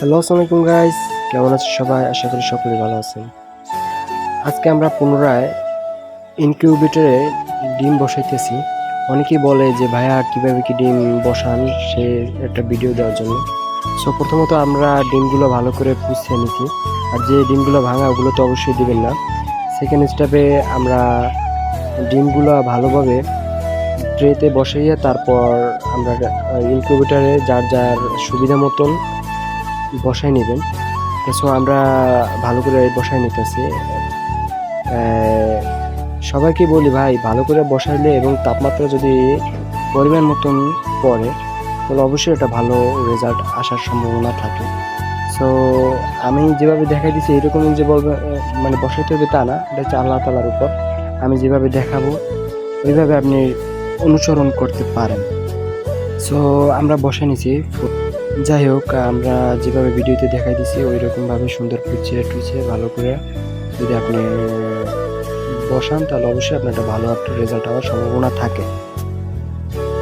Hello, আসসালামু আলাইকুম guys. কেমন আছেন সবাই? আশা করি সকলেই ভালো আছেন। আজকে আমরা পুনরায় ইনকিউবেটরে ডিম বসাইতেছি। অনেকেই বলে যে ভাইয়া কিভাবে কি ডিম বসান, সে একটা ভিডিও দেওয়ার জন্য। সো প্রথমত আমরা ডিমগুলো ভালো করে পুষিয়ে নিচ্ছি। আর যে ডিমগুলো ভাঙা ওগুলো তো অবশ্যই দিবেন না। সেকেন্ড স্টেপে আমরা ডিমগুলো ভালোভাবে ট্রেতে বসাইয়ে তারপর আমরা ইনকিউবেটরে যার যার সুবিধা মতন বসাই নেবেন। সো আমরা ভালো করে বসাই নিতেছি। সবাইকে বলি ভাই ভালো করে বসাইলে এবং তাপমাত্রা যদি পরিমাণ মতন পড়ে তাহলে অবশ্যই একটা ভালো রেজাল্ট আসার সম্ভাবনা থাকে। সো আমি যেভাবে দেখাই দিচ্ছি এরকমই যে বলবে মানে বসাইতে হবে তা না, এটা হচ্ছে আল্লাহ তাআলার উপর। আমি যেভাবে দেখাবো ওইভাবে আপনি অনুসরণ করতে পারেন। সো আমরা বসে নিছি। যাই হোক, আমরা যেভাবে ভিডিওতে দেখাই দিছি ওই রকমভাবে সুন্দর কুচিয়ে টুচিয়ে ভালো করে যদি আপনি বসান তাহলে অবশ্যই আপনার একটা ভালো একটা রেজাল্ট হওয়ার সম্ভাবনা থাকে।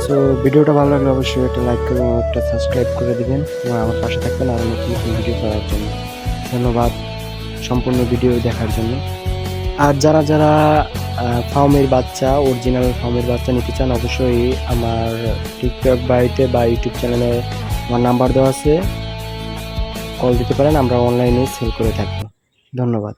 সো ভিডিওটা ভালো লাগলে অবশ্যই একটা লাইক করে এবং একটা সাবস্ক্রাইব করে দিবেন এবং আমার পাশে থাকবেন আরও নতুন নতুন ভিডিও করার জন্য। ধন্যবাদ সম্পূর্ণ ভিডিও দেখার জন্য। আর যারা যারা ফার্মের বাচ্চা, অরিজিনাল ফার্মের বাচ্চা নিতে চান অবশ্যই আমার টিকটক বাড়িতে বা ইউটিউব চ্যানেলে আমার নাম্বার দেওয়া আছে, কল দিতে পারেন। আমরা অনলাইনে সেল করে থাকি। ধন্যবাদ।